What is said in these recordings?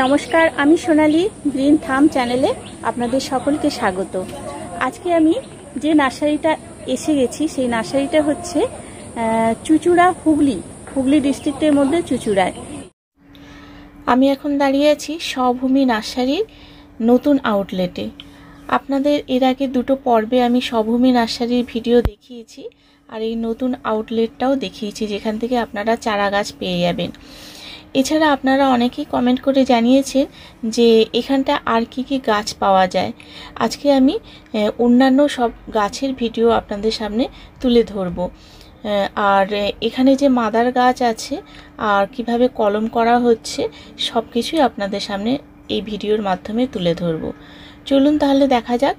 নমস্কার, আমি সোনালী গ্রিন থাম চ্যানেলে আপনাদের সকলকে স্বাগত। আজকে আমি যে নার্সারিটা এসে গেছি সেই নার্সারিটা হচ্ছে চুঁচুড়া, হুগলি ডিস্ট্রিক্টের মধ্যে চুঁচুড়ায়। আমি এখন দাঁড়িয়ে আছি স্বভূমি নার্সারির নতুন আউটলেটে। আপনাদের এর আগে দুটো পর্বে আমি স্বভূমি নার্সারির ভিডিও দেখিয়েছি, আর এই নতুন আউটলেটটাও দেখিয়েছি যেখান থেকে আপনারা চারা গাছ পেয়ে যাবেন। এছাড়া আপনারা অনেকেই কমেন্ট করে জানিয়েছেন যে এখানটা আর কি কি গাছ পাওয়া যায়। আজকে আমি অন্যান্য সব গাছের ভিডিও আপনাদের সামনে তুলে ধরব। আর এখানে যে মাদার গাছ আছে আর কিভাবে কলম করা হচ্ছে সব কিছুই আপনাদের সামনে এই ভিডিওর মাধ্যমে তুলে ধরব। চলুন তাহলে দেখা যাক।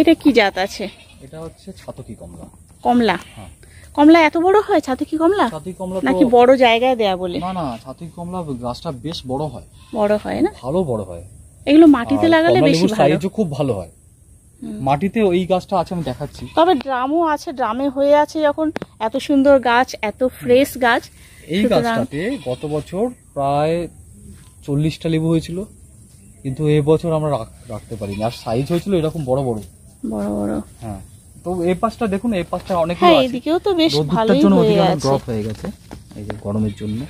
এটা কি জাত আছে? এটা হচ্ছে ছাতকি কমলা। কমলা? হ্যাঁ। কমলা এত বড় হয়? ছাতকি কমলা নাকি বড় জায়গায় দেয়া বলে? না না, ছাতকি কমলা গাছটা বেশ বড় হয়। বড় হয় না? ভালো বড় হয়। এগুলো মাটিতে লাগালে বেশি ভালো। সাইজও খুব ভালো হয়। মাটিতে ওই গাছটা আছে, আমি দেখাচ্ছি। তবে ড্রামও আছে, ড্রামে হয়ে আছে যখন এত সুন্দর গাছ, এত ফ্রেশ গাছ। এই গাছটাতে গত বছর প্রায় 40টা লেবু হয়েছিল, কিন্তু এই বছর আমরা রাখতে পারিনি। আর সাইজ হয়েছিল এরকম বড় বড়। হ্যাঁ, তো এই পাশটা দেখুন, এই পাশটা অনেক আছে। এদিকেও তো বেশ ভালোই হয়ে আছে। ড্রপ হয়ে গেছে এই যে গরমের জন্য।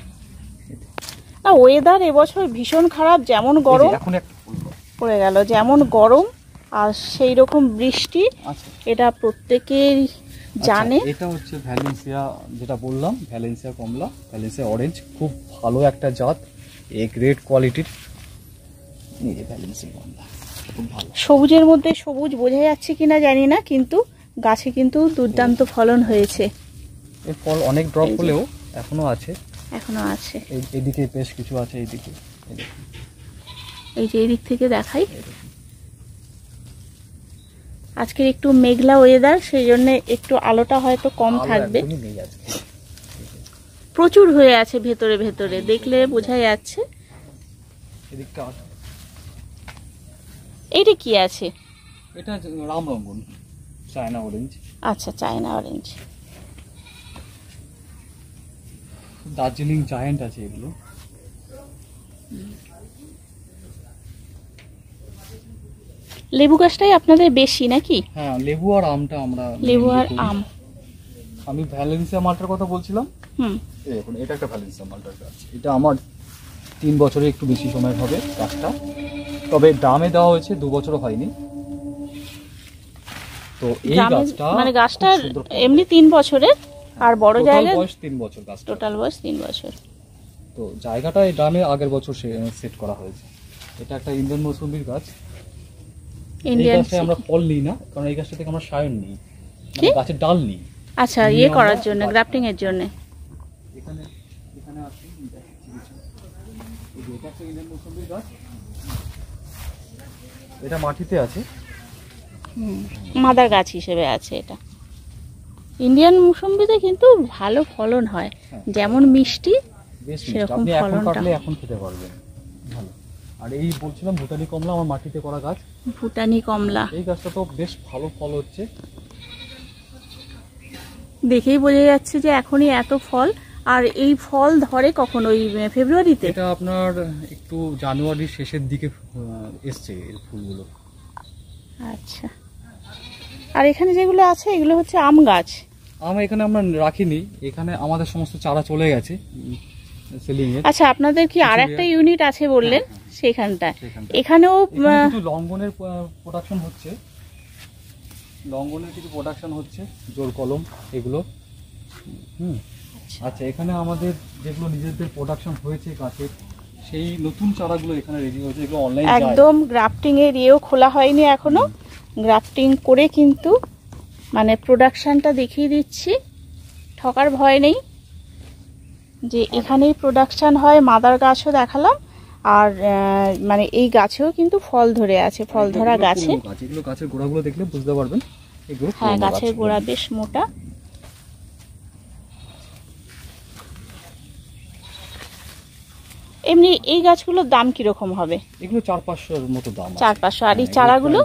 না, ওয়েদার এবছর ভীষণ খারাপ। যেমন গরম এখন একটা পড়ে গেল, যেমন গরম আর সেই রকম বৃষ্টি। এটা প্রত্যেকেই জানে। এটা হচ্ছে ভ্যালেন্সিয়া, যেটা বললাম ভ্যালেন্সিয়া কমলা, ভ্যালেন্সিয়া অরেঞ্জ, খুব ভালো একটা জাত, এ গ্রেড কোয়ালিটির। এই ভ্যালেন্সিয়া কমলা খুব ভালো। সবুজের মধ্যে সবুজ বোঝা যাচ্ছে কিনা জানি না, কিন্তু গাছে কিন্তু দুর্দান্ত ফলন হয়েছে। এর ফল অনেক ড্রপ হলেও এখনো আছে। এইদিকে বেশ কিছু আছে। এইদিকে এই যে এদিক থেকে দেখাই। আজকের একটু মেঘলা ওয়েদার, সেই জন্য একটু আলোটা হয়তো কম থাকবে। প্রচুর হয়ে আছে ভেতরে ভেতরে, দেখলে বোঝা যাচ্ছে। এইটা কি আছে? এটা রামরঙ্গন, চায়না অরেঞ্জ। আচ্ছা, চায়না অরেঞ্জ। দার্জিলিং জায়ান্ট আছে এগুলো। লেবু গাছটাই আপনাদের বেশি নাকি? হ্যাঁ, লেবু আর আমটা আমরা। লেবু আর আম। আমি ভ্যালেন্সিয়া মালটার কথা বলছিলাম। দেখুন, এটা একটা ভ্যালেন্সিয়া মালটার গাছ। এটা আমার 3 বছরের একটু বেশি সময় হবে গাছটা, তবে দামে দেওয়া হয়েছে 2 বছরও হয়নি। তো এই গাছটা মানে গাছটা এমনি 3 বছরের, আর বড় জায়গায় বয়স 3 বছর। গাছ টোটাল বয়স 3 বছর। তো জায়গাটা এই দামে আগের বছর সেট করা হয়েছে। এটা একটা ইন্ডিয়ান মৌসুমীর গাছ। এই গাছে আমরা ফল নিই না, কারণ এই গাছটা থেকে আমরা সায়ন নিই, মানে গাছের ডাল নিই। আচ্ছা, ইয়ে করার জন্য, গ্রাফটিং এর জন্য। এখানে আছে, এটা একটা ইন্ডিয়ান মৌসুমীর গাছ। এটা মাটিতে আছে, মাদার গাছ হিসেবে আছে। এটা ইন্ডিয়ান মৌসুমীতে কিন্তু ভালো ফলন হয়, যেমন মিষ্টি সেরকম ফলনটা। এখন খেতে পারবেন ভালো। আর এই বলছিলাম ভুটানি কমলা, আমার মাটিতে করা গাছ। ভুটানি কমলা, এই গাছটা তো বেশ ভালো ফল হচ্ছে। দেখেই বোঝা যাচ্ছে যে এখনই এত ফল। আর এই ফল ধরে কখন? ওই ফেব্রুয়ারিতে? এটা আপনার একটু জানুয়ারির শেষের দিকে এসছে এর ফুলগুলো। আচ্ছা, আর এখানে যেগুলো আছে এগুলো হচ্ছে আম গাছ। আম এখানে আমরা রাখিনি, এখানে আমাদের সমস্ত চারা চলে গেছে সেলিং এর। আচ্ছা, আপনাদের কি আর একটা ইউনিট আছে বললেন? সেখানটা এখানেও লঙ্ঘনের প্রোডাকশন হচ্ছে, লঙ্ঘনের কিছু প্রোডাকশন হচ্ছে, জোর কলম এগুলো। আচ্ছা, এখানে আমাদের যেগুলো নিজেদের প্রোডাকশন হয়েছে গাছের, সেই নতুন চারাগুলো এখানে রেডি হয়েছে। এগুলো অনলাইন একদম গ্রাফটিং এর ইয়েও খোলা হয়নি এখনো। গ্রাফটিং করে কিন্তু মানে প্রোডাকশনটা দেখিয়ে দিচ্ছি, ঠকার ভয় নেই যে এখানেই প্রোডাকশন হয়। মাদার গাছও দেখালাম, আর মানে এই গাছেও কিন্তু ফল ধরে আছে, ফল ধরা গাছে। এগুলো গাছের গোড়াগুলো দেখলে বুঝতে পারবেন। হ্যাঁ, গাছের গোড়া বেশ মোটা। এমনি এই গাছগুলোর দাম কিরকম হবে? এগুলো 400-500 এর মতো দাম। 400-500। আর এই চারাগুলো?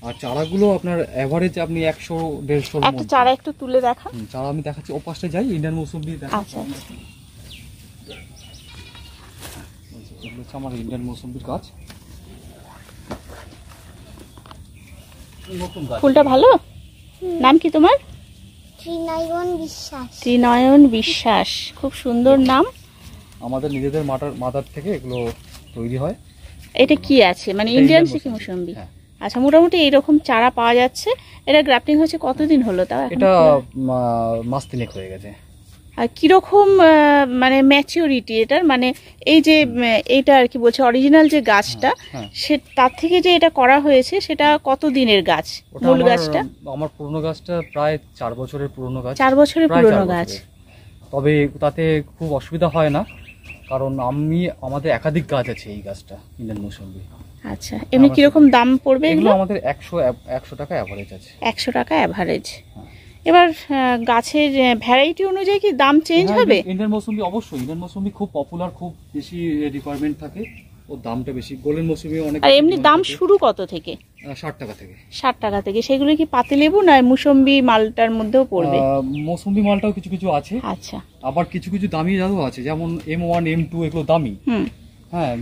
আর চারাগুলো আপনার এভারেজ আপনি 100-150 একটা চারা একটু তুলে দেখান। চারা আমি দেখাচ্ছি, ও পাশে যাই, ইন্ডিয়ান মৌসুমী দেখাচ্ছি। আচ্ছা, এগুলো হচ্ছে আমার ইন্ডিয়ান মৌসুম্বির গাছ, নতুন গাছ। ফুলটা ভালো। নাম কি তোমার? ত্রিনয়ন বিশ্বাস। ত্রিনয়ন বিশ্বাস, খুব সুন্দর নাম। আমাদের নিজেদের মাদার থেকে এগুলো তৈরি হয়। এটা কি আছে মানে এটা ইন্ডিয়ান Indian সিকি মৌসুম্বি, মৌসুম্বি? হ্যাঁ। আচ্ছা, মোটামুটি এইরকম চারা পাওয়া যাচ্ছে। এটা গ্রাফটিং হচ্ছে কতদিন হলো তাও? এখনো এটা খোলা? মাস তিনেক হয়ে গেছে। আর কিরকম মানে ম্যাচিউরিটি এটার, মানে এই যে এইটা আর কি বলছে অরিজিনাল যে গাছটা, হ্যাঁ। সে তার থেকে যে এটা করা হয়েছে সেটা কত দিনের গাছ? ওটা মূল গাছটা আমার পুরনো গাছটা প্রায় 4 বছরের পুরনো গাছ। 4 বছরের প্রায় পুরনো 4 গাছ। বছরের। তবে তাতে খুব অসুবিধা হয় না, কারণ আমাদের একাধিক গাছ আছে এই গাছটা ইন্ডিয়ান মৌসুম্বি। আচ্ছা, এমনি কিরকম দাম পড়বে এগুলো এগুলো? আমাদের 100 টাকা অ্যাভারেজ আছে। 100 টাকা অ্যাভারেজ। এবার গাছের ভ্যারাইটি অনুযায়ী কি দাম চেঞ্জ হবে? ইন্ডিয়ান মৌসুম্বি অবশ্যই, ইন্ডিয়ান মৌসুম্বি খুব পপুলার, খুব বেশি রিকোয়ারমেন্ট থাকে, ওর দামটা বেশি। গোল্ডেন মৌসুম্বি অনেক। আর এমনি দাম শুরু কত থেকে? 60 টাকা থেকে। 60 টাকা থেকে। সেগুলো কি পাতিলেবু না মুসম্বি মালটার মধ্যেও পড়বে? মৌসুম্বি মালটাও কিছু কিছু আছে। আচ্ছা। আবার কিছু কিছু দামি জাতও আছে, যেমন M1 M2 এগুলো দামি। হুম হ্যাঁ,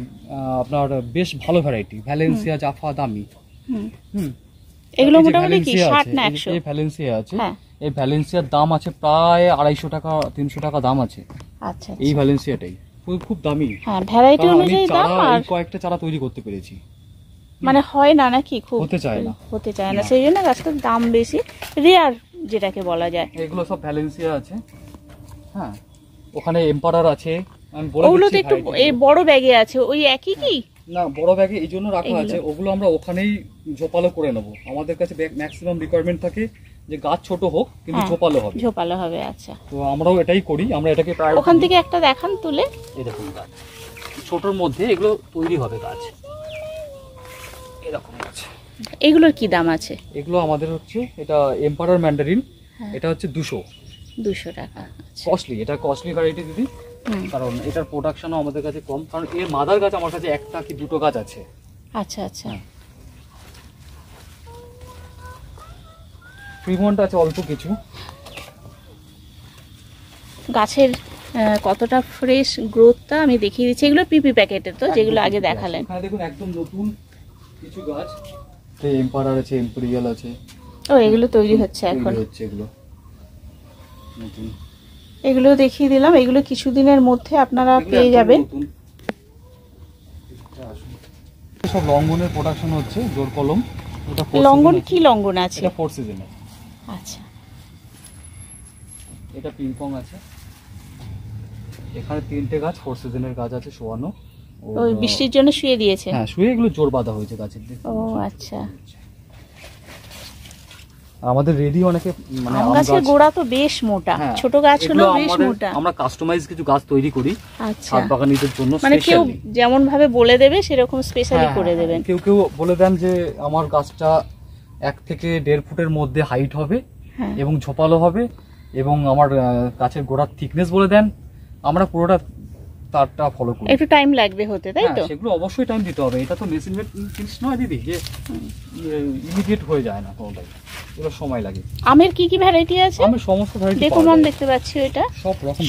আপনার বেশ ভালো ভ্যারাইটি। ভ্যালেন্সিয়া, জাফা দামি। হুম। হুম। এগুলো এই যে মোটামুটি কি ভ্যালেন্সিয়া 60 আছে, না এই 100? যে ভ্যালেন্সিয়া আছে, হ্যাঁ। এই ভ্যালেন্সিয়ার দাম আছে প্রায় 250 টাকা 300 টাকা দাম আছে। আচ্ছা এই ভ্যালেন্সিয়াটাই খুব দামি। হ্যাঁ, ভ্যারাইটি কারণ আমি অনুযায়ী দাম। আর কয়েকটা চারা তৈরি করতে পেরেছি। মানে হয় না নাকি খুব? হতে চায় না। হতে চায় না, সেই জন্য গাছটার দাম বেশি, রেয়ার যেটাকে বলা যায়। এগুলো সব ভ্যালেন্সিয়া আছে। হ্যাঁ, ওখানে এম্পারার আছে। আমি বলে ওগুলো তো দিচ্ছি একটু variety এই গুলো। বড় ব্যাগে আছে, ওই একই কি? না, বড় ব্যাগে এই জন্য রাখা এগুলো। আছে, ওগুলো আমরা ওখানেই ঝোপালো করে নেব। আমাদের কাছে ম্যাক্সিমাম রিকোয়ারমেন্ট থাকে যে গাছ ছোট হোক কিন্তু হ্যাঁ, ঝোপালো হবে। ঝোপালো হবে। আচ্ছা, তো আমরাও এটাই করি। আমরা এটাকে প্রায় ওখান থেকে একটা দেখান তুলে। এই দেখুন গাছ ছোটর মধ্যে এগুলো তৈরি হবে গাছ, এরকম গাছ। এগুলোর কি দাম আছে? এগুলো আমাদের হচ্ছে, এটা এম্পারার ম্যান্ডারিন, হ্যাঁ। এটা হচ্ছে 200 টাকা। আচ্ছা। কস্টলি। এটা কস্টলি ভ্যারাইটি দিদি, হুম। কারণ এটার প্রোডাকশনও আমাদের কাছে কম, কারণ এর মাদার গাছ আমার কাছে একটা কি দুটো গাছ আছে। আচ্ছা আচ্ছা। ফ্রিমন্ট আছে অল্প কিছু। গাছের কতটা ফ্রেশ গ্রোথটা আমি দেখিয়ে দিচ্ছি। এগুলো পিপি প্যাকেটের তো, যেগুলো আগে দেখালেন। এখানে দেখুন একদম নতুন কিছু গাছ, এম্পারার আছে, এম্পেরিয়াল আছে। ও, এগুলো তৈরি হচ্ছে এখন। তৈরি হচ্ছে এগুলো নতুন। এগুলো দেখিয়ে দিলাম, এগুলো কিছুদিনের মধ্যে আপনারা এগুলো পেয়ে একদম যাবেন। নতুন। সব লঙ্ঘনের প্রোডাকশন হচ্ছে জোর কলম। এটা four লঙ্ঘন season কি আছে। লঙ্ঘন আছে? এটা 4 সিজনে। আচ্ছা। এটা পিংপং আছে। এখানে 3টে গাছ 4 সিজনের গাছ আছে শোয়ানো। ওই বৃষ্টির জন্য শুয়ে দিয়েছে? হ্যাঁ, শুয়ে এগুলো জোর বাঁধা হয়েছে গাছের দিকে। ও আচ্ছা। আমাদের রেডি অনেকে মানে আম আম গাছের গাছ। গোড়া তো বেশ মোটা, হ্যাঁ, ছোট গাছ হলো এগুলো বেশ আমাদের- মোটা। আমরা কাস্টমাইজ কিছু গাছ তৈরি করি আচ্ছা, ছাদ বাগানীদের জন্য মানে কেউ স্পেশালি। যেমন ভাবে বলে দেবে সেরকম স্পেশালি করে দেবেন। কেউ কেউ বলে দেন যে আমার গাছটা 1 থেকে 1.5 ফুটের মধ্যে হাইট হবে হ্যাঁ। এবং ঝোপালো হবে, এবং আমার গাছের গোড়ার থিকনেস বলে দেন। আমরা পুরোটা তারটা ফলো করি। একটু টাইম লাগবে হতে, তাই তো? হ্যাঁ, সেগুলো অবশ্যই টাইম দিতে হবে। এটা তো মেশিন মেড জিনিস নয় দিদি, যে ইমিডিয়েট হয়ে যায় না কোনোটাই, এগুলো সময় লাগে। আমের কি কি ভ্যারাইটি আছে? আমি সমস্ত ভ্যারাইটি দেখো মন, দেখতে পাচ্ছি ওইটা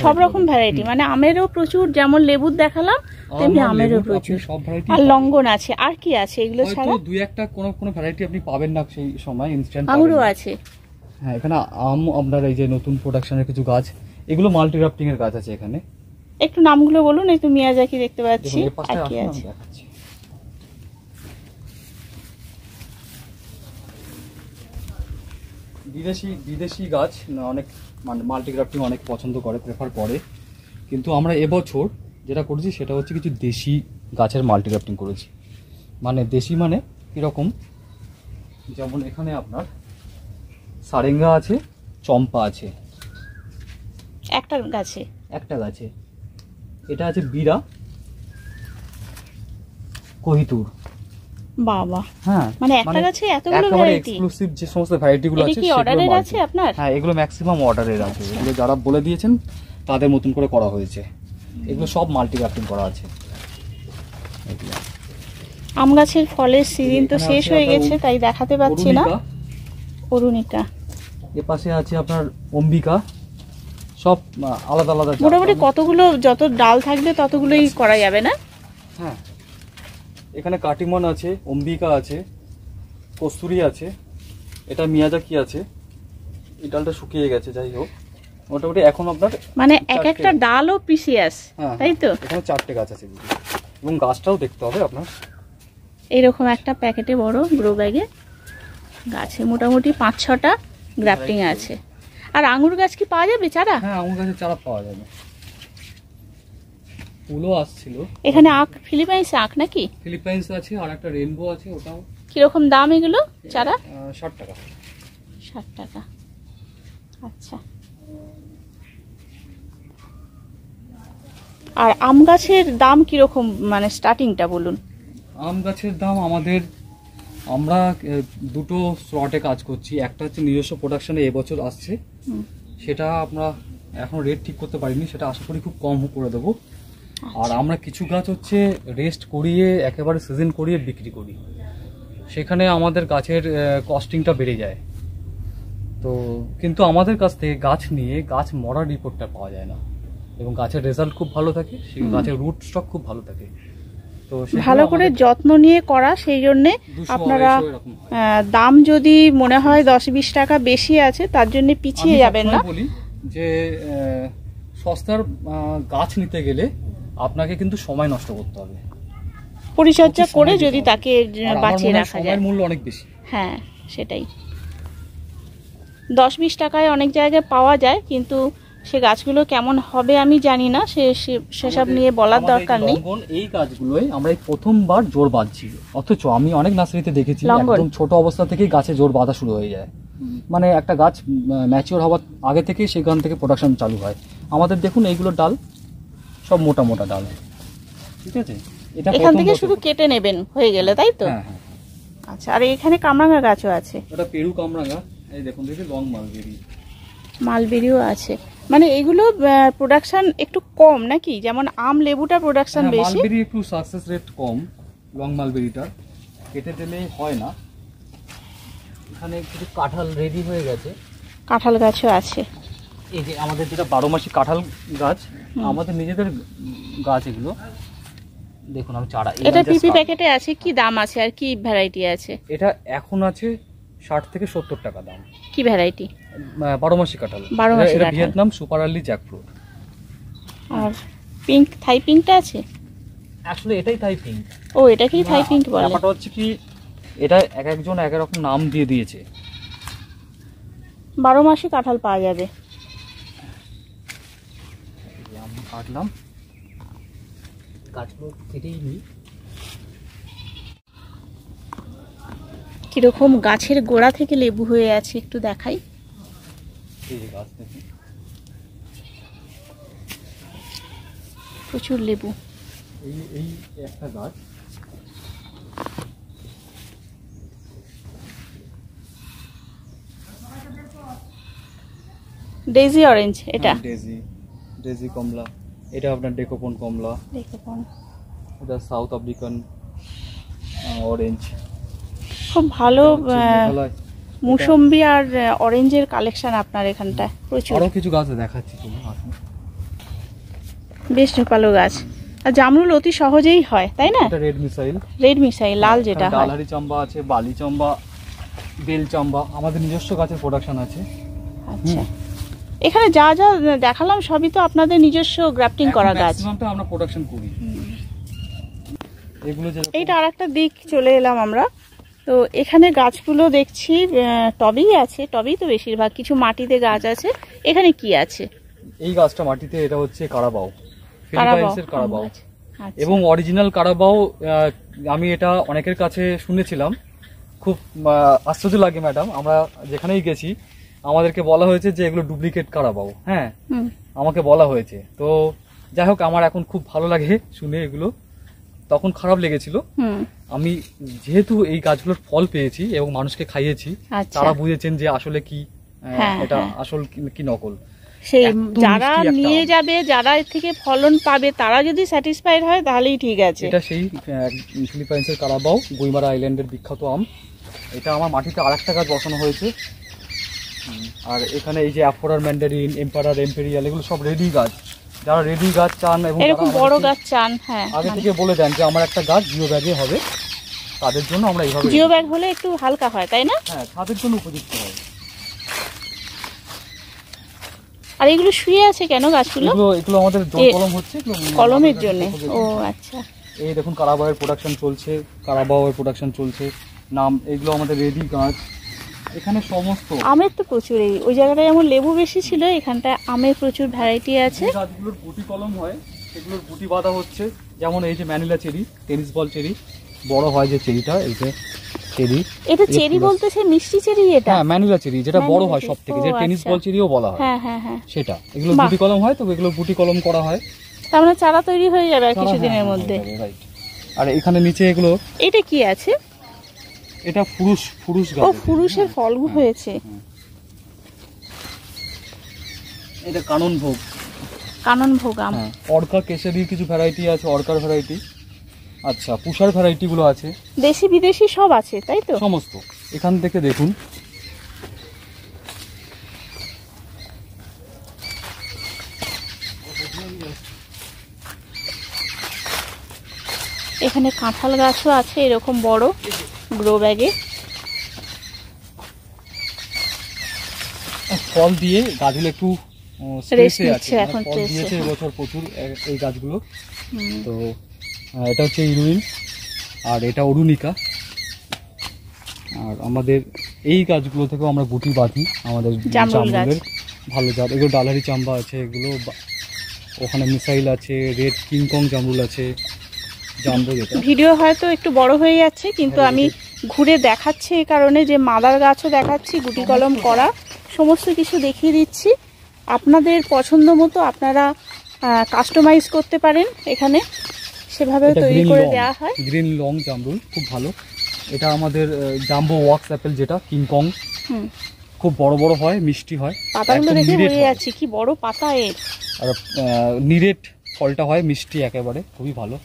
সব রকম ভ্যারাইটি, মানে আমেরও প্রচুর, যেমন লেবুর দেখালাম তেমনি আমেরও প্রচুর। সব ভ্যারাইটি। আর লঙ্ঘন আছে, আর কি আছে এগুলো হয়তো ছাড়া? 2-1টা কোনো ভ্যারাইটি আপনি পাবেন না সেই সময়, ইনস্ট্যান্ট আঙুরও আছে। হ্যাঁ, এখানে আম, আপনার এই যে নতুন প্রোডাকশনের কিছু গাছ, এগুলো মাল্টি গ্রাফটিং এর গাছ আছে এখানে। একটু নামগুলো বলুন। এই তো মিয়াজাকি দেখতে পাচ্ছি, দেখুন, এই আর পাশে কি আসুন, আছে? আমি দেখাচ্ছি। বিদেশি গাছ না, অনেক মাল্টি গ্রাফটিং অনেক পছন্দ করে, প্রেফার করে, কিন্তু আমরা এবছর যেটা করেছি সেটা হচ্ছে কিছু দেশি গাছের মাল্টি গ্রাফটিং করেছি। মানে দেশি মানে কিরকম, যেমন এখানে আপনার সারেঙ্গা আছে, চম্পা আছে একটা গাছে। একটা গাছে। এটা আছে বীরা, কোহিতুর। বাবা, হ্যাঁ, মানে একটা গাছে এতগুলো একেবারে ভ্যারাইটি? এক্সক্লুসিভ যে সমস্ত ভ্যারাইটি গুলো এটা আছে কি সেগুলো অর্ডারের মাল্টি। আছে আপনার? হ্যাঁ, এগুলো ম্যাক্সিমাম অর্ডারের আছে। এগুলো যারা বলে দিয়েছেন তাদের মতন করে করা হয়েছে। এগুলো সব মাল্টি গ্রাফটিং করা আছে। এগুলো আম গাছের ফলের সিজন তো এখানে শেষ আছে হয়ে আপনার গেছে, তাই দেখাতে পাচ্ছি না। অরুণিকা, অরুণিকা। এ পাশে আছে আপনার অম্বিকা, সব আলাদা আলাদা জাত। মোটামুটি কতগুলো, যত ডাল থাকবে ততগুলোই করা যাবে না? হ্যাঁ, এখানে কাটিমন আছে, অম্বিকা আছে, কস্তুরি আছে, এটা মিয়াজাকি আছে। এই ডালটা শুকিয়ে গেছে, যাই হোক মোটামুটি এখন আপনার মানে এক একটা ডালও পিসিয়াস, তাই তো? এখানে 4টে গাছ আছে এবং গাছটাও দেখতে হবে আপনার। এইরকম একটা প্যাকেটে বড় গ্রো ব্যাগে গাছে মোটামুটি 5-6টা গ্রাফটিং আছে। আর আঙুর গাছ কি পাওয়া যাবে চারা? হ্যাঁ, আঙুর গাছের চারা পাওয়া যাবে। ফুলও আসছিল এখানে আখ, ফিলিপাইন্স আখ নাকি? ফিলিপাইন্স আছে, আর একটা রেইনবো আছে, ওটাও। কিরকম দাম এগুলো চারা? 60 টাকা। 60 টাকা, আচ্ছা। আর আম গাছের দাম কিরকম, মানে স্টার্টিংটা বলুন। আম গাছের দাম আমরা দুটো স্লটে কাজ করছি। একটা হচ্ছে নিজস্ব প্রোডাকশনে এবছর আসছে, সেটা আমরা এখন রেট ঠিক করতে পারিনি, সেটা আশা করি খুব কম করে দেবো। আর আমরা কিছু গাছ হচ্ছে রেস্ট করিয়ে একেবারে সিজন করিয়ে বিক্রি করি, সেখানে আমাদের গাছের কস্টিংটা বেড়ে যায়। তো কিন্তু আমাদের কাছ থেকে গাছ নিয়ে গাছ মরার রিপোর্টটা পাওয়া যায় না, এবং গাছের রেজাল্ট খুব ভালো থাকে, সেই গাছের রুট স্টক খুব ভালো থাকে। তো ভালো করে যত্ন নিয়ে করা, সেই জন্য আপনারা দাম যদি মনে হয় 10-20 টাকা বেশি আছে তার জন্য পিছিয়ে যাবেন না। বলি যে সস্তার গাছ নিতে গেলে আপনাকে কিন্তু সময় নষ্ট করতে হবে, পরিচর্যা করে যদি তাকে বাঁচিয়ে রাখা যায়। সময়ের মূল্য অনেক বেশি। হ্যাঁ, সেটাই। 10-20 টাকায় অনেক জায়গায় পাওয়া যায়, কিন্তু সে গাছগুলো কেমন হবে আমি জানি না, সেসব নিয়ে বলার দরকার নেই। এই গাছগুলোই আমরা প্রথমবার জোর বাঁধছি, অথচ আমি অনেক নার্সারিতে দেখেছি একদম ছোট অবস্থা থেকেই গাছে জোর বাঁধা শুরু হয়ে যায়। মানে একটা গাছ ম্যাচিওর হওয়ার আগে থেকে সেখান থেকে প্রোডাকশন চালু হয়। আমাদের দেখুন এইগুলো ডাল সব মোটা মোটা ডাল, ঠিক আছে? এটা এখান থেকে শুধু কেটে নেবেন হয়ে গেলে, তাই তো? হ্যাঁ হ্যাঁ। আচ্ছা, আর এখানে কামরাঙা গাছও আছে। ওটা পেরু কামরাঙা, এই দেখুন দিদি, লং মালবেরি। মালবেরিও আছে, মানে এগুলো প্রোডাকশন একটু কম নাকি? যেমন আম, লেবুটা প্রোডাকশন বেশি, মালবেরি একটু সাকসেস রেট কম, লং মালবেরিটা কেটে দিলে হয় না। এখানে কিছু কাঁঠাল রেডি হয়ে গেছে, কাঁঠাল গাছও আছে। এই যে আমাদের যেটা 12 মাসি কাঁঠাল গাছ, আমাদের নিজেদের গাছ এগুলো দেখুন। আমি চারা, এটা পিপি প্যাকেটে আছে, কি দাম আছে আর কি ভ্যারাইটি আছে? এটা এখন আছে 60 থেকে 70 টাকা দাম। কি ভ্যারাইটি? 12 মাসি কাঁঠাল। এটা ভিয়েতনাম সুপার আর্লি জ্যাকফ্রুট। আর পিঙ্ক, থাই পিঙ্কটা আছে? আসলে এটাই থাই পিঙ্ক। ও, এটাকেই থাই পিঙ্ক বলে? ব্যাপারটা হচ্ছে কি, এটা এক একজন এক এক রকম নাম দিয়ে দিয়েছে। 12 মাসে কাঁঠাল পাওয়া যাবে। আমি কাটলাম গাছগুলো, কেটেই নিই। কিরকম গাছের গোড়া থেকে লেবু হয়ে আছে একটু দেখাই। এই যে গাছ দেখুন, প্রচুর লেবু। এই একটা গাছ, ডেজি অরেঞ্জ এটা? ডেজি কমলা, এটা আপনার ডেকোপন কমলা। ডেকোপন, এটা সাউথ আফ্রিকান অরেঞ্জ। খুব ভালো মুসম্বি আর অরেঞ্জের কালেকশন আপনার এখানটায় প্রচুর। আরো কিছু গাছ দেখাচ্ছি তুমি, আসুন। বেশ ঝোপালো গাছ। আর জামরুল অতি সহজেই হয়, তাই না? এটা রেড মিসাইল। রেড মিসাইল, লাল যেটা হয়। ডালহারি চাম্বা আছে, বালি চাম্বা, বেল চাম্বা, আমাদের নিজস্ব গাছের প্রোডাকশন আছে। আচ্ছা, এখানে যা যা দেখালাম সবই তো আপনাদের নিজস্ব গ্রাফটিং করা গাছ? ম্যাক্সিমামটা আমরা প্রোডাকশন করি। এগুলো যে এইটা আরেকটা দিক চলে এলাম আমরা। তো এখানে গাছগুলো দেখছি টবেই আছে, টবেই তো বেশিরভাগ, কিছু মাটিতে গাছ আছে। এখানে কি আছে? এই গাছটা মাটিতে, এটা হচ্ছে কারাবাও, ফিলিপাইন্সের কারাবাও, আচ্ছা। এবং অরিজিনাল কারাবাও। আমি এটা অনেকের কাছে শুনেছিলাম, খুব আশ্চর্য লাগে ম্যাডাম। আমরা যেখানেই গেছি আমাদেরকে বলা হয়েছে যে এগুলো ডুপ্লিকেট কারাবাও। হ্যাঁ, আমাকে বলা হয়েছে। তো যাই হোক, আমার এখন খুব ভালো লাগে শুনে এগুলো। তখন খারাপ লেগেছিল। আমি যেহেতু এই গাছগুলোর ফল পেয়েছি এবং মানুষকে খাইয়েছি, তারা বুঝেছেন যে আসলে কি এটা আসল কি নকল। সেই যারা নিয়ে যাবে, যারা এর থেকে ফলন পাবে, তারা যদি স্যাটিসফাইড হয় তাহলেই ঠিক আছে। এটা সেই ফিলিপাইন্সের কারাবাও, গুইমারা আইল্যান্ডের বিখ্যাত আম। এটা আমার মাটিতে আরেকটা গাছ বসানো হয়েছে। আর এখানে এই যে অ্যাফোরার ম্যান্ডারিন, এম্পারার, এম্পেরিয়াল, এগুলো সব রেডি গাছ। যারা রেডি গাছ চান এবং এরকম বড় গাছ চান, হ্যাঁ আগে থেকে বলে দেন যে আমার একটা গাছ জিও ব্যাগে হবে, তাদের জন্য আমরা এইভাবে জিও ব্যাগ হলে একটু হালকা হয়, তাই না? হ্যাঁ, তাদের জন্য উপযুক্ত হয়। আর এগুলো শুয়ে আছে কেন গাছগুলো? এগুলো আমাদের জল কলম হচ্ছে, কলমের জন্য। ও আচ্ছা। এই দেখুন কারাবাওয়ের প্রোডাকশন চলছে, কারাবাওয়ের প্রোডাকশন চলছে, নাম এগুলো আমাদের রেডি গাছ। এখানে সমস্ত আমের তো প্রচুর, ওই জায়গাটায় যেমন লেবু বেশি ছিল, এখানটায় আমের প্রচুর ভ্যারাইটি আছে। গাছগুলোর গুটি কলম হয়, সেগুলোর গুটি বাঁধা হচ্ছে। যেমন এই যে Manila cherry, tennis ball cherry, বড় হয় যে চেরিটা, এই যে চেরি। এটা চেরি বলতে সে মিষ্টি চেরি? এটা হ্যাঁ, ম্যানিলা চেরি, যেটা বড় হয় সব থেকে, যে টেনিস বল চেরিও বলা হয়। হ্যাঁ হ্যাঁ হ্যাঁ, সেটা। এগুলো গুটি কলম হয়, তো এগুলো গুটি কলম করা হয়। তার মানে চারা তৈরি হয়ে যাবে আর কিছুদিনের মধ্যে। রাইট। আর এখানে নিচে এগুলো, এটা কি আছে? এটা ফুরুস গাছ। ও, ফুরুসের ফলগুলো হয়েছে। এটা কানন ভোগ। কানন ভোগ আম। অর্কা কেশরীর কিছু ভ্যারাইটি আছে, অর্কার ভ্যারাইটি। আচ্ছা, পুষার ভ্যারাইটি গুলো আছে, দেশি বিদেশি সব আছে, তাই তো? সমস্ত। এখান থেকে দেখুন, এখানে কাঁঠাল গাছও আছে এরকম বড় গ্রো ব্যাগে। ফল দিয়ে গাছগুলো একটু রেস্ট স্ট্রেসে নিচ্ছে আছে, এখন, ফল স্ট্রেসে। দিয়েছে এবছর প্রচুর এই গাছগুলো। তো এটা হচ্ছে ইরুইন, আর এটা অরুণিকা। আর আমাদের এই গাছগুলো থেকেও আমরা গুটি বাঁধি, আমাদের জামরুলের ভালো জাত। এগুলো ডালারি চাম্বা আছে, এগুলো ওখানে মিসাইল আছে, রেড কিংকং জামরুল আছে, জাম্বো যেটা। ভিডিও হয়তো একটু বড় হয়ে যাচ্ছে, কিন্তু আমি ঘুরে দেখাচ্ছি এই কারণে যে মাদার গাছও দেখাচ্ছি, গুটি কলম করা সমস্ত কিছু দেখিয়ে দিচ্ছি। আপনাদের পছন্দ মতো আপনারা কাস্টমাইজ করতে পারেন, এখানে সেভাবে তৈরি করে দেওয়া হয়। গ্রিন লং জামরুল খুব ভালো। এটা আমাদের জাম্বো ওয়াক্স অ্যাপেল, যেটা কিংকং, খুব বড় বড় হয়, মিষ্টি হয়। পাতাগুলো দেখে বুঝে যাচ্ছে কি বড় পাতা এর। আর নিরেট ফলটা হয়, মিষ্টি একেবারে, খুবই ভালো।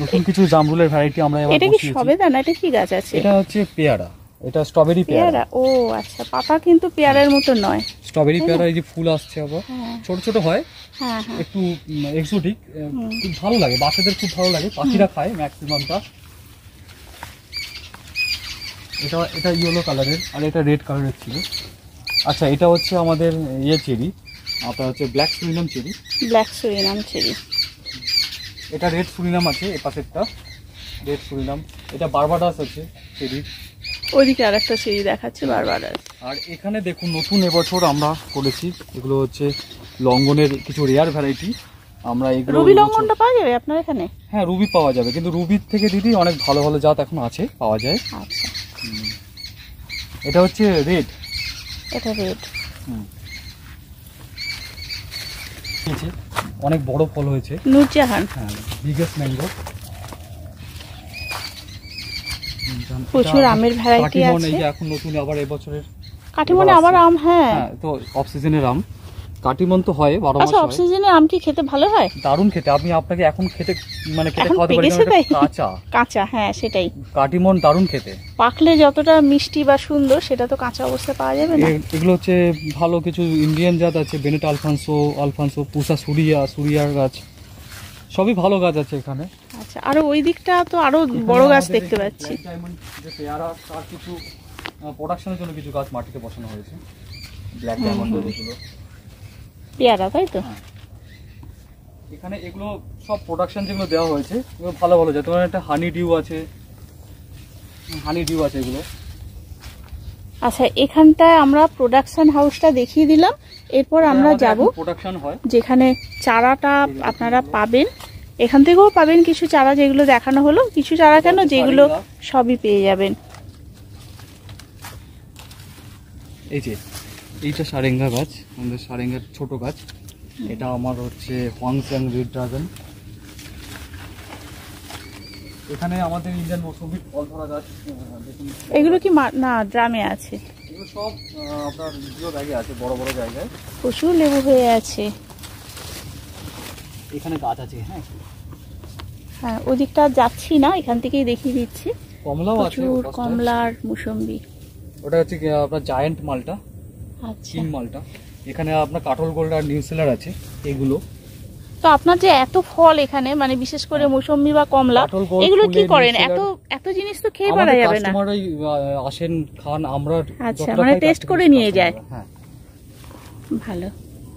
নতুন কিছু জামরুলের ভ্যারাইটি আমরা এবার এটা কি সবেদা? এটা কি গাছ আছে? এটা হচ্ছে পেয়ারা, এটা স্ট্রবেরি পেয়ারা। ও আচ্ছা, পাতা কিন্তু পেয়ারার মতো নয়। স্ট্রবেরি পেয়ারা, এই যে ফুল আসছে আবার, ছোট ছোট হয়, হ্যাঁ, একটু এক্সোটিক, খুব ভালো লাগে, বাচ্চাদের খুব ভালো লাগে, পাখিরা খায় ম্যাক্সিমামটা। এটা ইয়েলো কালারের, আর এটা রেড কালারের ছিল। আচ্ছা, এটা হচ্ছে আমাদের চেরি, আপনার হচ্ছে black Surinam cherry. Black Surinam cherry. এটা রেড সুরিনাম আছে, এ পাশেরটা রেড সুরিনাম। এটা বারবাডাস আছে চেরি। ওইদিকে আর একটা চেরি দেখাচ্ছে, বারবাডাস। আর এখানে দেখুন, নতুন এবছর আমরা করেছি, এগুলো হচ্ছে লঙ্ঘনের কিছু রেয়ার ভ্যারাইটি। আমরা এগুলো, রুবি লঙ্ঘনটা পাওয়া যাবে আপনার এখানে? হ্যাঁ, রুবি পাওয়া যাবে, কিন্তু রুবির থেকে দিদি অনেক ভালো ভালো জাত এখন আছে, পাওয়া যায়। আচ্ছা, এটা হচ্ছে রেড। এটা রেড। অনেক বড় ফল হয়েছে, নূরজাহান। হ্যাঁ, বিগেস্ট ম্যাঙ্গো। প্রচুর আমের ভ্যারাইটি আছে। এই যে এখন নতুন আবার এবছরের কাটিমনে আবার আম। হ্যাঁ, তো অফ সিজনের আম, কাটিমন তো হয় 12 মাস। আচ্ছা, অফ সিজনে আম কি খেতে ভালো হয়? দারুণ খেতে। আমি আপনাকে এখন খেতে মানে খেতে এখন খাওয়াতে পারি না, পেকেছে তাই? কাঁচা কাঁচা, হ্যাঁ সেটাই। কাটিমন দারুণ খেতে। পাকলে যতটা মিষ্টি বা সুন্দর, সেটা তো কাঁচা অবস্থায় পাওয়া যাবে না। এগুলো হচ্ছে ভালো কিছু ইন্ডিয়ান জাত আছে, বেনেট আলফানসো, পুসা সুরিয়ার গাছ, সবই ভালো গাছ আছে এখানে। আচ্ছা, আরো ওই দিকটা তো আরো বড় গাছ দেখতে পাচ্ছি। যে পেয়ারা, তার কিছু প্রোডাকশনের জন্য কিছু গাছ মাটিতে বসানো হয়েছে, ব্ল্যাক ডায়মন্ড এগুলো পেয়ারা, তাই তো? এখানে এগুলো সব প্রোডাকশন যেগুলো দেওয়া হয়েছে, এগুলো ভালো ভালো যায়। তোমার একটা হানি ডিউ আছে এগুলো। আচ্ছা, এখানটায় আমরা প্রোডাকশন হাউসটা দেখিয়ে দিলাম। এরপর আমরা যাব প্রোডাকশন হয়, যেখানে চারাটা আপনারা পাবেন। এখান থেকেও পাবেন কিছু চারা, যেগুলো দেখানো হলো। কিছু চারা কেন, যেগুলো সবই পেয়ে যাবেন। এই যে এইটা সারেঙ্গা গাছ, আমাদের সারেঙ্গার ছোট গাছ। এটা আমার হচ্ছে হোয়াংস্যাং রেড ড্রাগন। এখানে আমাদের ইন্ডিয়ান মৌসুমী ফল ধরা গাছ, এগুলো কি না ড্রামে আছে? এগুলো সব আপনার জিও ব্যাগে আছে, বড় বড় জায়গায়। প্রচুর লেবু হয়ে আছে। এখানে গাছ আছে, হ্যাঁ, ওদিকটা যাচ্ছি না, এখান থেকেই দেখিয়ে দিচ্ছি। কমলাও আছে, প্রচুর কমলার মুসম্বি। ওটা হচ্ছে আপনার জায়ান্ট মালটা, আচ্ছা, কিং মালটা। এখানে আপনার কাটল গোল্ড আর নিউসেলার আছে এগুলো। তো আপনার যে এত ফল এখানে, মানে বিশেষ করে মৌসুমী বা কমলা, কাটল গোল্ড, এগুলো কি ফুলের করেন? নিউসেলার। এত জিনিস তো খেয়ে পারা যাবে না। কাস্টমারই আসেন, খান, আমরা আচ্ছা, যতটা মানে খাই টেস্ট তার করে থেকে নিয়ে বেশি যায়। customer, হ্যাঁ। ভালো।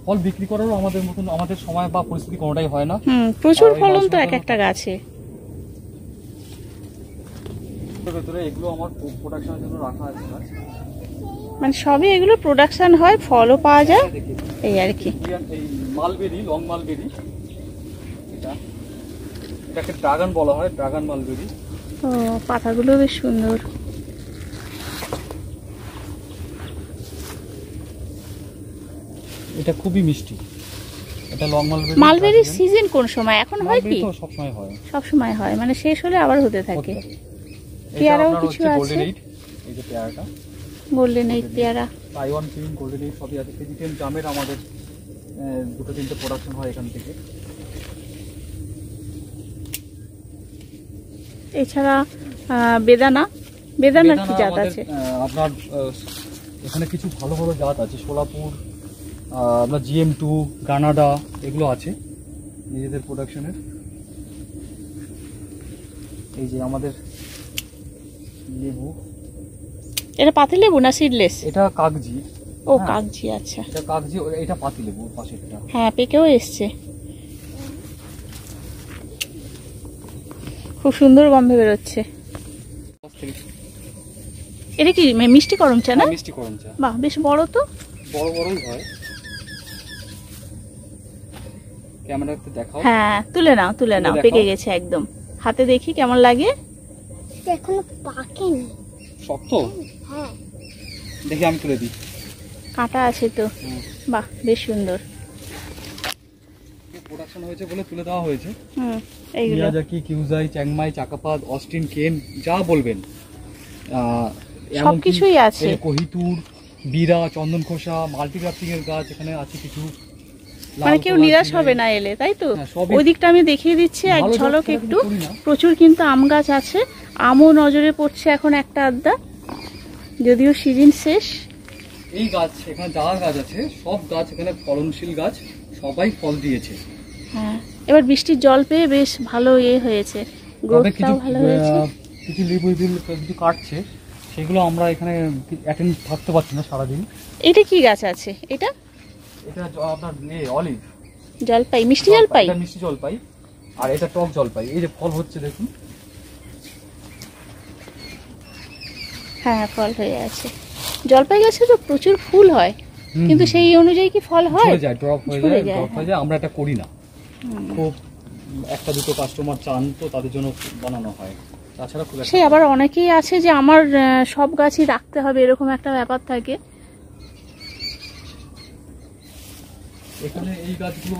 ফল বিক্রি করারও আমাদের মতন আমাদের সময় বা পরিস্থিতি কোনোটাই হয় না। প্রচুর আর এই ফলন তো মাসের এক একটা গাছে। ভেতরে এগুলো আমার প্রোডাকশনের জন্য রাখা আছে গাছ। মানে সবই এগুলো প্রোডাকশন হয়, ফলও পাওয়া যায়, এই আর কি। এই মালবেরি, লং মালবেরি, এটাকে ড্রাগন বলা হয়, ড্রাগন মালবেরি। ও, পাতাগুলো বেশ সুন্দর। এটা খুবই মিষ্টি, এটা লং মালবেরি। মালবেরির সিজন কোন সময়? এখন হয় কি? সব সময় হয়, সব সময় হয়, মানে শেষ হলে আবার হতে থাকে। এটা পেয়ারাও আপনার কিছু হচ্ছে আছে। গোল্ডেন এইট, এই যে পেয়ারাটা গোল্ডেন এইট পেয়ারা। তাইওয়ান পিং, গোল্ডেন এইট সবই আছে। কেজিটেন জামের আমাদের দুটো তিনটে প্রোডাকশন হয় এখান থেকে। এছাড়া বেদানা, বেদানার কি জাত আমাদের, আছে? আপনার এখানে কিছু ভালো ভালো জাত আছে। সোলাপুর, আপনার GM2, গ্রানাডা, এগুলো আছে নিজেদের প্রোডাকশনের। এই যে আমাদের লেবু, এটা পাতিলেবু না সিডলেস? এটা কাগজি। ও, হ্যাঁ। কাগজি, আচ্ছা। এটা কাগজি, এটা পাতিলেবু পাশেরটা। হ্যাঁ, পেকেও এসছে, খুব সুন্দর গন্ধ বেরোচ্ছে। এটা কি মিষ্টি করম চা না? মিষ্টি করম চা। বাহ, বেশ বড় তো। বড় বড়ই হয়। ক্যামেরাতে দেখাও। হ্যাঁ, তুলে নাও, তুলে নাও, দেখাও। পেকে গেছে একদম। হাতে দেখি কেমন লাগে। এখনো পাকেনি। শক্ত? হ্যাঁ। দেখি আমি তুলে দিই। কাঁটা আছে তো। বাহ, বেশ সুন্দর। প্রোডাকশন হয়েছে বলে তুলে দেওয়া হয়েছে। এইগুলো মিয়াজাকি, কিউজাই, চ্যাংমাই, চাকাপাত, অস্টিন, কেন, যা বলবেন সবকিছুই আছে। কোহিতুর, বিরা, চন্দন খোসা, মাল্টিগ্রাফটিং এর গাছ এখানে আছে কিছু। মানে কেউ নিরাশ হবে না এলে, তাই তো? হ্যাঁ, সবই। ওই দিকটা আমি দেখিয়ে দিচ্ছি এক ভালো ঝলক জাত একটু। করি না। প্রচুর কিন্তু আম গাছ আছে, আমও নজরে পড়ছে এখন একটা আধটা, যদিও সিজন শেষ। এই গাছ এখানে যা গাছ আছে সব গাছ এখানে ফলনশীল গাছ, সবাই ফল দিয়েছে। হ্যাঁ, এবার বৃষ্টির জল পেয়ে বেশ ভালো হয়েছে, তবে গ্রোথটাও ভালো হয়েছে। কিছু লেবু কিছু কাটছে, সেগুলো আমরা এখানে অ্যাটেন্ড থাকতে পারছি না সারাদিন। এটা কি গাছ আছে? এটা এটা আপনার অলিভ জলপাই, মিষ্টি জলপাই। এটা মিষ্টি জলপাই, আর এটা টক জলপাই। এই যে ফল হচ্ছে দেখুন। হ্যাঁ, ফল হয়ে আছে। জলপাই গাছে তো প্রচুর ফুল হয়, কিন্তু সেই অনুযায়ী কি ফল হয়? ঝরে যায়, ড্রপ হয়ে ঝরে যায়, যায়, ড্রপ হয়ে যায়। আমরা এটা করি না, খুব একটা দুটো কাস্টমার চান তো তাদের জন্য বানানো হয়, তাছাড়া খুব একটা। সেই আবার অনেকেই আছে যে আমার সব গাছই রাখতে হবে, এরকম একটা ব্যাপার থাকে। এখানে এই গাছগুলো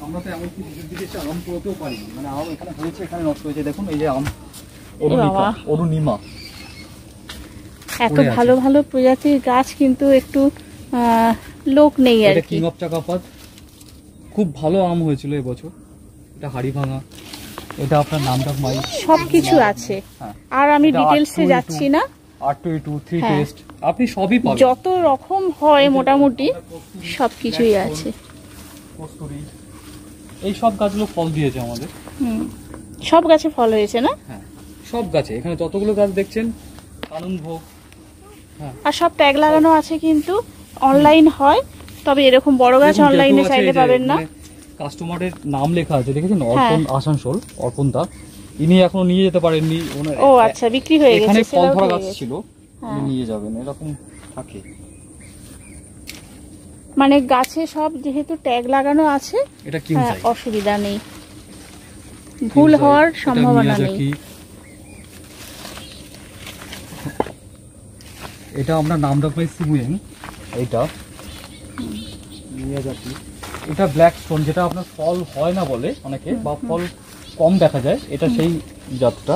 আমরা তো এমনকি নিজের দিকে এসে আম করতেও পারি না। মানে আম এখানে হয়েছে, এখানে নষ্ট হয়েছে। দেখুন এই যে আম, বাবা। অরুণিমা। এত ভালো ভালো প্রজাতির গাছ, কিন্তু একটু লোক নেই আর এটা কি। কিং অফ চাকাপাত, খুব ভালো আম হয়েছিল এবছর। এটা হাড়ি ভাঙা, এটা আপনার নামটা মাই, সবকিছু আছে। হ্যাঁ। আর আমি এটা ডিটেলসে R2A2, যাচ্ছি না। R2A2, 3 হ্যাঁ। টেস্ট, আপনি সবই পাবেন। যত রকম হয় মোটামুটি সবকিছুই আছে। কস্তুরি, এই সব গাছগুলো ফল দিয়েছে আমাদের। সব গাছে ফল হয়েছে না? হ্যাঁ, সব গাছে এখানে যতগুলো গাছ দেখছেন, কানন ভোগ। হ্যাঁ, আর সব ট্যাগ লাগানো আছে, কিন্তু অনলাইন হয়। তবে এরকম বড় গাছ দেখুন, অনলাইনে ট্যাটু আছে, চাইলে এই যে পাবেন না। মানে কাস্টমারের নাম লেখা আছে, দেখেছেন? অর্পণ আসানসোল, অর্পণ দা। ইনি এখনো নিয়ে যেতে পারেননি। ও আচ্ছা, বিক্রি হয়ে গেছে। এখানে ফল সেটাও ধরা হয়ে গাছ গেছে। ছিল, উনি নিয়ে যাবেন, এরকম থাকে। মানে গাছে সব যেহেতু ট্যাগ লাগানো আছে, এটা কি অসুবিধা নেই, ভুল হওয়ার সম্ভাবনা নেই। এটা আমরা নাম রাখবো সিমুয়েং। এটা মিয়াজাকি, এটা ব্ল্যাক স্টোন, যেটা আপনার ফল হয় না বলে অনেকে, বা ফল কম দেখা যায়, এটা সেই জাতটা।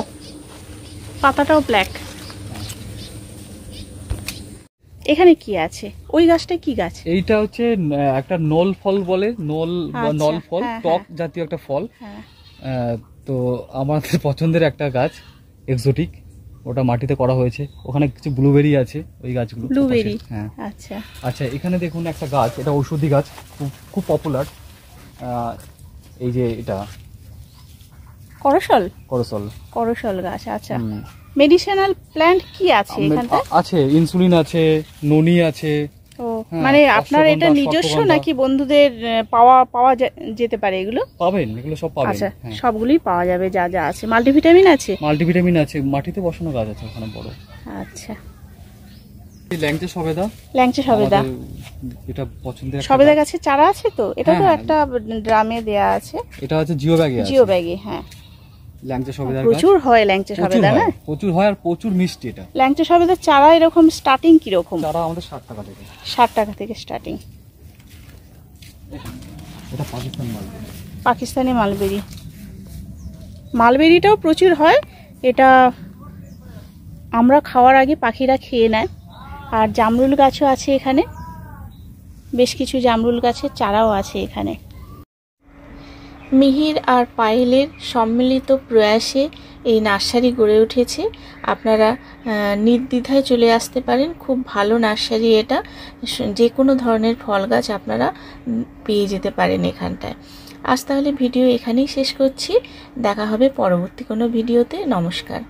পাতাটাও ব্ল্যাক। এখানে কি আছে? ওই গাছটা কি গাছ? এইটা হচ্ছে একটা নল ফল বলে, নল বা নল ফল, হ্যাঁ, টক জাতীয় একটা ফল। হ্যাঁ। তো আমাদের পছন্দের একটা গাছ, এক্সোটিক। ওটা মাটিতে করা হয়েছে। ওখানে কিছু ব্লুবেরি আছে, ওই গাছগুলো। ব্লুবেরি, হ্যাঁ। আচ্ছা আচ্ছা, এখানে দেখুন একটা গাছ, এটা ঔষধি গাছ, খুব খুব পপুলার। এই যে এটা করসল, করসল গাছ। আচ্ছা, মেডিসিনাল প্ল্যান্ট কি আছে এখানটা? আছে ইনসুলিন আছে, ননি আছে। ও, মানে আপনার এটা নিজস্ব নাকি বন্ধুদের পাওয়া যেতে পারে? এগুলো পাবেন, এগুলো সব পাবেন। আচ্ছা, সবগুলোই পাওয়া যাবে যা যা আছে। মাল্টিভিটামিন আছে? মাল্টিভিটামিন আছে, মাটিতে বসানো গাছ আছে ওখানে বড়। আচ্ছা, ল্যাংচা সবেদা, এটা পছন্দের সবেদা গাছের চারা আছে তো? এটা তো একটা ড্রামে দেয়া আছে। এটা আছে জিও ব্যাগে। হ্যাঁ, ল্যাংচা সবেদা প্রচুর হয় ল্যাংচা সবেদা, না? প্রচুর হয় আর প্রচুর মিষ্টি। এটা ল্যাংচা সবেদার চারা এরকম স্টার্টিং কি রকম? চারা আমাদের 60 টাকা থেকে। 60 টাকা থেকে স্টার্টিং। এটা পাকিস্তানি মালবেরিটাও প্রচুর হয়। এটা আমরা খাওয়ার আগে পাখিরা খেয়ে নেয়। আর জামরুল গাছও আছে এখানে, বেশ কিছু জামরুল গাছের চারাও আছে এখানে। মিহির আর পায়েলের সম্মিলিত প্রয়াসে এই নার্সারি গড়ে উঠেছে। আপনারা নির্দ্বিধায় চলে আসতে পারেন, খুব ভালো নার্সারি এটা। যে কোনো ধরনের ফল গাছ আপনারা পেয়ে যেতে পারেন এখানটায়। আজ তাহলে ভিডিও এখানেই শেষ করছি, দেখা হবে পরবর্তী কোনো ভিডিওতে। নমস্কার।